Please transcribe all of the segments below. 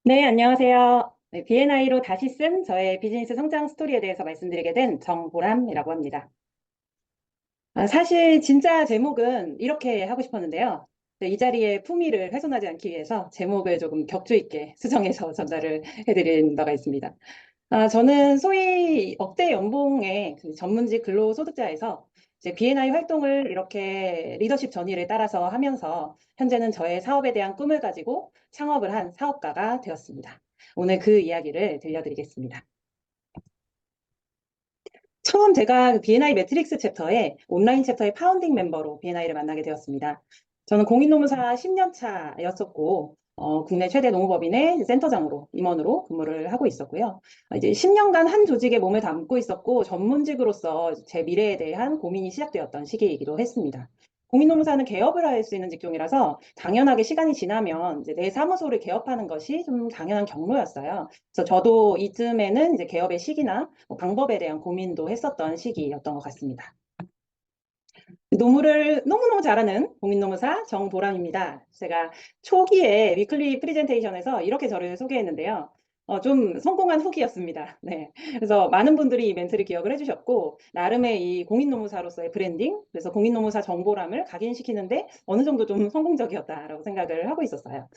네, 안녕하세요. 네, B&I로 다시 쓴 저의 비즈니스 성장 스토리에 대해서 말씀드리게 된 정보람이라고 합니다. 사실 진짜 제목은 이렇게 하고 싶었는데요. 이 자리에 품위를 훼손하지 않기 위해서 제목을 조금 격조 있게 수정해서 전달을 해드린 바가 있습니다. 저는 소위 억대 연봉의 그 전문직 근로소득자에서 이제 B&I 활동을 이렇게 리더십 전의를 따라서 하면서 현재는 저의 사업에 대한 꿈을 가지고 창업을 한 사업가가 되었습니다. 오늘 그 이야기를 들려드리겠습니다. 처음 제가 그 B&I 매트릭스 챕터의 온라인 챕터의 파운딩 멤버로 B&I를 만나게 되었습니다. 저는 공인노무사 10년 차였었고, 국내 최대 노무법인의 센터장으로, 임원으로 근무를 하고 있었고요. 이제 10년간 한 조직에 몸을 담고 있었고, 전문직으로서 제 미래에 대한 고민이 시작되었던 시기이기도 했습니다. 공인노무사는 개업을 할 수 있는 직종이라서 당연하게 시간이 지나면 이제 내 사무소를 개업하는 것이 좀 당연한 경로였어요. 그래서 저도 이쯤에는 이제 개업의 시기나 방법에 대한 고민도 했었던 시기였던 것 같습니다. 노무를 너무너무 잘하는 공인노무사 정보람입니다. 제가 초기에 위클리 프리젠테이션에서 이렇게 저를 소개했는데요. 좀 성공한 후기였습니다. 네. 그래서 많은 분들이 이 멘트를 기억을 해주셨고, 나름의 이 공인노무사로서의 브랜딩, 그래서 공인노무사 정보람을 각인시키는데 어느 정도 좀 성공적이었다라고 생각을 하고 있었어요.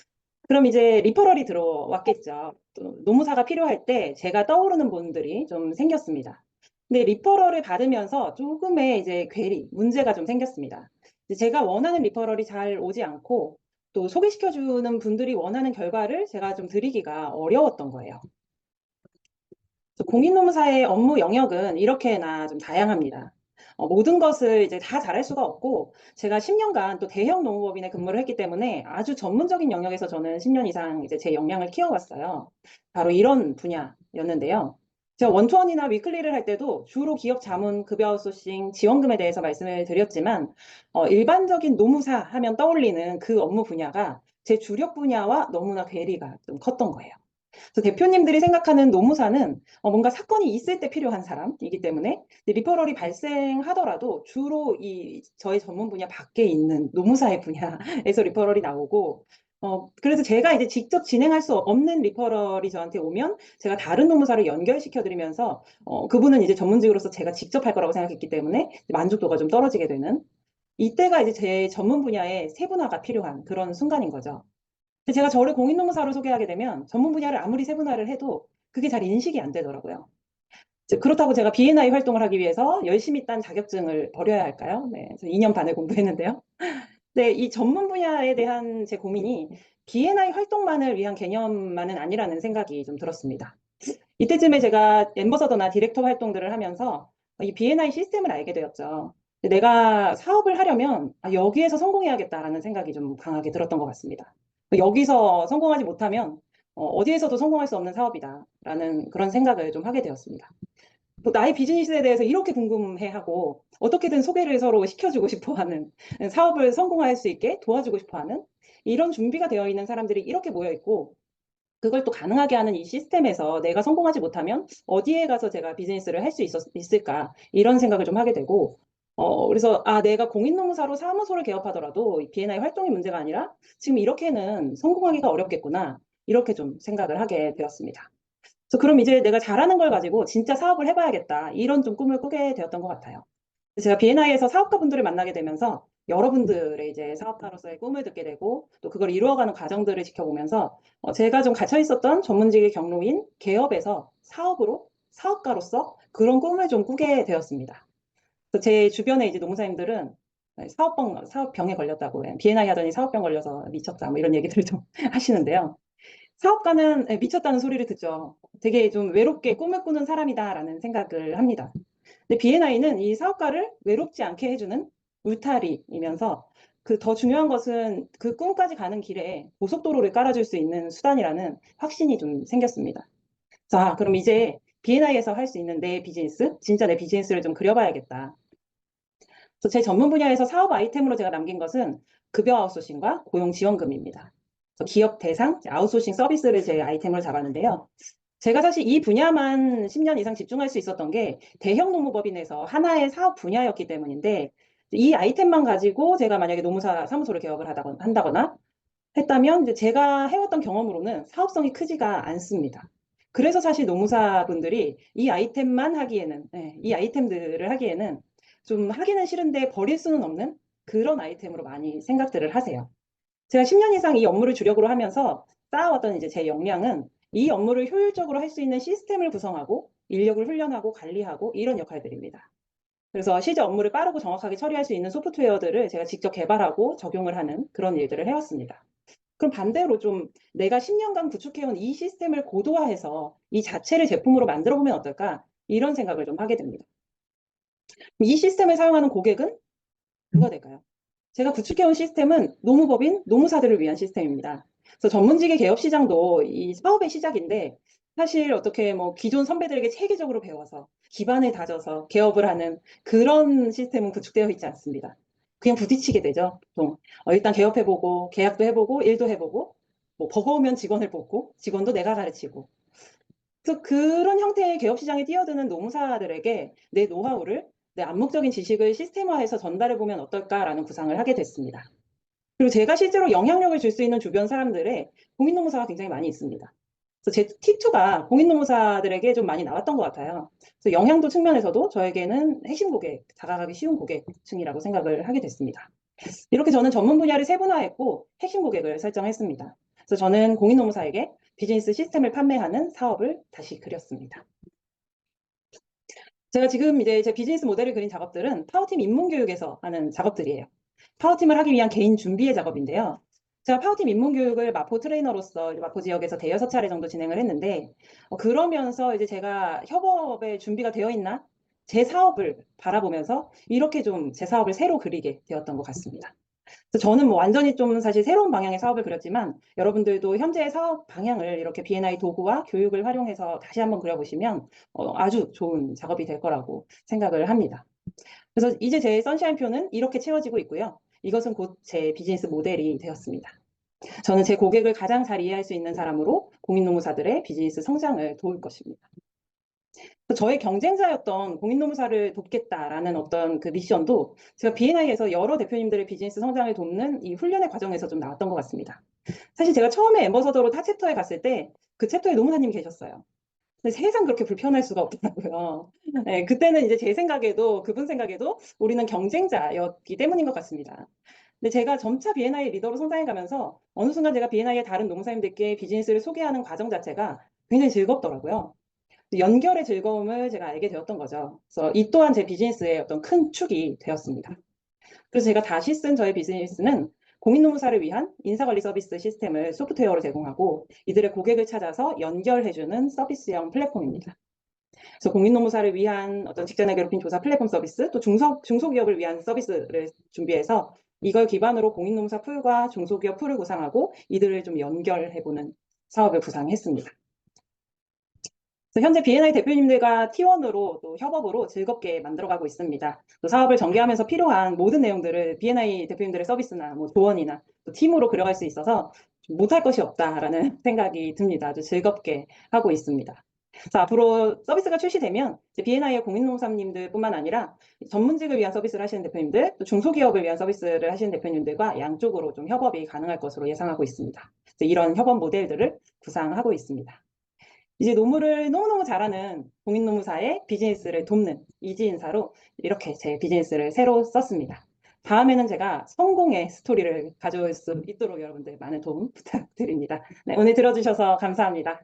그럼 이제 리퍼럴이 들어왔겠죠. 또 노무사가 필요할 때 제가 떠오르는 분들이 좀 생겼습니다. 근데 리퍼럴을 받으면서 조금의 이제 괴리, 문제가 좀 생겼습니다. 이제 제가 원하는 리퍼럴이 잘 오지 않고 또 소개시켜주는 분들이 원하는 결과를 제가 좀 드리기가 어려웠던 거예요. 공인노무사의 업무 영역은 이렇게나 좀 다양합니다. 모든 것을 이제 다 잘할 수가 없고, 제가 10년간 또 대형 노무법인에 근무를 했기 때문에 아주 전문적인 영역에서 저는 10년 이상 이제 제 역량을 키워왔어요. 바로 이런 분야였는데요. 제가 원투원이나 위클리를 할 때도 주로 기업 자문, 급여 아웃소싱, 지원금에 대해서 말씀을 드렸지만, 일반적인 노무사 하면 떠올리는 그 업무 분야가 제 주력 분야와 너무나 괴리가 좀 컸던 거예요. 그래서 대표님들이 생각하는 노무사는 뭔가 사건이 있을 때 필요한 사람이기 때문에 리퍼럴이 발생하더라도 주로 이 저의 전문 분야 밖에 있는 노무사의 분야에서 리퍼럴이 나오고 그래서 제가 이제 직접 진행할 수 없는 리퍼럴이 저한테 오면 제가 다른 노무사를 연결시켜 드리면서 그분은 이제 전문직으로서 제가 직접 할 거라고 생각했기 때문에 만족도가 좀 떨어지게 되는 이때가 이제 제 전문 분야의 세분화가 필요한 그런 순간인 거죠. 근데 제가 저를 공인노무사로 소개하게 되면 전문 분야를 아무리 세분화를 해도 그게 잘 인식이 안 되더라고요. 그렇다고 제가 B&I 활동을 하기 위해서 열심히 딴 자격증을 버려야 할까요? 네, 그래서 2년 반을 공부했는데요. 네, 이 전문 분야에 대한 제 고민이 B&I 활동만을 위한 개념만은 아니라는 생각이 좀 들었습니다. 이때쯤에 제가 앰버서더나 디렉터 활동들을 하면서 이 B&I 시스템을 알게 되었죠. 내가 사업을 하려면 여기에서 성공해야겠다라는 생각이 좀 강하게 들었던 것 같습니다. 여기서 성공하지 못하면 어디에서도 성공할 수 없는 사업이다라는 그런 생각을 좀 하게 되었습니다. 또 나의 비즈니스에 대해서 이렇게 궁금해하고 어떻게든 소개를 서로 시켜주고 싶어하는 사업을 성공할 수 있게 도와주고 싶어하는 이런 준비가 되어 있는 사람들이 이렇게 모여 있고 그걸 또 가능하게 하는 이 시스템에서 내가 성공하지 못하면 어디에 가서 제가 비즈니스를 할 수 있을까 이런 생각을 좀 하게 되고 그래서 내가 공인노무사로 사무소를 개업하더라도 이 B&I 활동이 문제가 아니라 지금 이렇게는 성공하기가 어렵겠구나 이렇게 좀 생각을 하게 되었습니다. 그래서 그럼 이제 내가 잘하는 걸 가지고 진짜 사업을 해봐야겠다 이런 좀 꿈을 꾸게 되었던 것 같아요. 제가 B&I에서 사업가분들을 만나게 되면서 여러분들의 이제 사업가로서의 꿈을 듣게 되고 또 그걸 이루어가는 과정들을 지켜보면서 제가 좀 갇혀 있었던 전문직의 경로인 개업에서 사업으로 사업가로서 그런 꿈을 좀 꾸게 되었습니다. 그래서 제 주변에 이제 노무사님들은 사업병에 걸렸다고 B&I 하더니 사업병 걸려서 미쳤다 뭐 이런 얘기들을 좀 하시는데요. 사업가는 미쳤다는 소리를 듣죠. 되게 좀 외롭게 꿈을 꾸는 사람이다라는 생각을 합니다. 근데 B&I는 이 사업가를 외롭지 않게 해주는 울타리이면서 그 더 중요한 것은 그 꿈까지 가는 길에 고속도로를 깔아줄 수 있는 수단이라는 확신이 좀 생겼습니다. 자, 그럼 이제 B&I에서 할 수 있는 내 비즈니스, 진짜 내 비즈니스를 좀 그려봐야겠다. 그래서 제 전문 분야에서 사업 아이템으로 제가 남긴 것은 급여 아웃소싱과 고용 지원금입니다. 그래서 기업 대상 아웃소싱 서비스를 제 아이템으로 잡았는데요. 제가 사실 이 분야만 10년 이상 집중할 수 있었던 게 대형 노무법인에서 하나의 사업 분야였기 때문인데 이 아이템만 가지고 제가 만약에 노무사 사무소를 개업을 한다거나 했다면 이제 제가 해왔던 경험으로는 사업성이 크지가 않습니다. 그래서 사실 노무사분들이 이 아이템만 하기에는, 이 아이템들을 하기에는 좀 하기는 싫은데 버릴 수는 없는 그런 아이템으로 많이 생각들을 하세요. 제가 10년 이상 이 업무를 주력으로 하면서 쌓아왔던 이제 제 역량은 이 업무를 효율적으로 할 수 있는 시스템을 구성하고 인력을 훈련하고 관리하고 이런 역할들입니다. 그래서 실제 업무를 빠르고 정확하게 처리할 수 있는 소프트웨어들을 제가 직접 개발하고 적용을 하는 그런 일들을 해왔습니다. 그럼 반대로 좀 내가 10년간 구축해온 이 시스템을 고도화해서 이 자체를 제품으로 만들어 보면 어떨까? 이런 생각을 좀 하게 됩니다. 이 시스템을 사용하는 고객은 누가 될까요? 제가 구축해온 시스템은 노무법인, 노무사들을 위한 시스템입니다. 그래서 전문직의 개업 시장도 이 사업의 시작인데 사실 어떻게 뭐 기존 선배들에게 체계적으로 배워서 기반을 다져서 개업을 하는 그런 시스템은 구축되어 있지 않습니다. 그냥 부딪히게 되죠, 보통. 일단 개업해보고 계약도 해보고 일도 해보고 뭐 버거우면 직원을 뽑고 직원도 내가 가르치고 그래서 그런 형태의 개업 시장에 뛰어드는 노무사들에게 내 노하우를 내 암묵적인 지식을 시스템화해서 전달해 보면 어떨까라는 구상을 하게 됐습니다. 그리고 제가 실제로 영향력을 줄 수 있는 주변 사람들의 공인노무사가 굉장히 많이 있습니다. 그래서 제 T2가 공인노무사들에게 좀 많이 나왔던 것 같아요. 그래서 영향도 측면에서도 저에게는 핵심 고객, 다가가기 쉬운 고객층이라고 생각을 하게 됐습니다. 이렇게 저는 전문 분야를 세분화했고 핵심 고객을 설정했습니다. 그래서 저는 공인노무사에게 비즈니스 시스템을 판매하는 사업을 다시 그렸습니다. 제가 지금 이제 제 비즈니스 모델을 그린 작업들은 파워팀 입문교육에서 하는 작업들이에요. 파워팀을 하기 위한 개인 준비의 작업인데요. 제가 파워팀 입문교육을 마포 트레이너로서 마포 지역에서 대여섯 차례 정도 진행을 했는데 그러면서 이제 제가 협업에 준비가 되어 있나? 제 사업을 바라보면서 이렇게 좀 제 사업을 새로 그리게 되었던 것 같습니다. 그래서 저는 뭐 완전히 좀 사실 새로운 방향의 사업을 그렸지만 여러분들도 현재의 사업 방향을 이렇게 B&I 도구와 교육을 활용해서 다시 한번 그려보시면 아주 좋은 작업이 될 거라고 생각을 합니다. 그래서 이제 제 선샤인표는 이렇게 채워지고 있고요. 이것은 곧 제 비즈니스 모델이 되었습니다. 저는 제 고객을 가장 잘 이해할 수 있는 사람으로 공인노무사들의 비즈니스 성장을 도울 것입니다. 저의 경쟁자였던 공인노무사를 돕겠다라는 어떤 그 미션도 제가 B&I에서 여러 대표님들의 비즈니스 성장을 돕는 이 훈련의 과정에서 좀 나왔던 것 같습니다. 사실 제가 처음에 앰버서더로 타 챕터에 갔을 때 그 챕터에 노무사님이 계셨어요. 근데 세상 그렇게 불편할 수가 없더라고요. 네, 그때는 이제 제 생각에도 그분 생각에도 우리는 경쟁자였기 때문인 것 같습니다. 근데 제가 점차 B&I 리더로 성장해 가면서 어느 순간 제가 B&I의 다른 노무사님들께 비즈니스를 소개하는 과정 자체가 굉장히 즐겁더라고요. 연결의 즐거움을 제가 알게 되었던 거죠. 그래서 이 또한 제 비즈니스의 어떤 큰 축이 되었습니다. 그래서 제가 다시 쓴 저의 비즈니스는 공인노무사를 위한 인사관리 서비스 시스템을 소프트웨어로 제공하고 이들의 고객을 찾아서 연결해주는 서비스형 플랫폼입니다. 그래서 공인노무사를 위한 어떤 직장내 괴롭힘 조사 플랫폼 서비스, 또 중소기업을 위한 서비스를 준비해서 이걸 기반으로 공인노무사 풀과 중소기업 풀을 구상하고 이들을 좀 연결해보는 사업을 구상했습니다. 현재 B&I 대표님들과 T1으로 또 협업으로 즐겁게 만들어가고 있습니다. 또 사업을 전개하면서 필요한 모든 내용들을 B&I 대표님들의 서비스나 뭐 조언이나 또 팀으로 그려갈 수 있어서 못할 것이 없다라는 생각이 듭니다. 아주 즐겁게 하고 있습니다. 그래서 앞으로 서비스가 출시되면 B&I의 공인노무사님들뿐만 아니라 전문직을 위한 서비스를 하시는 대표님들, 또 중소기업을 위한 서비스를 하시는 대표님들과 양쪽으로 좀 협업이 가능할 것으로 예상하고 있습니다. 이런 협업 모델들을 구상하고 있습니다. 이제 노무를 너무너무 잘하는 공인노무사의 비즈니스를 돕는 이지인사로 이렇게 제 비즈니스를 새로 썼습니다. 다음에는 제가 성공의 스토리를 가져올 수 있도록 여러분들 많은 도움 부탁드립니다. 네, 오늘 들어주셔서 감사합니다.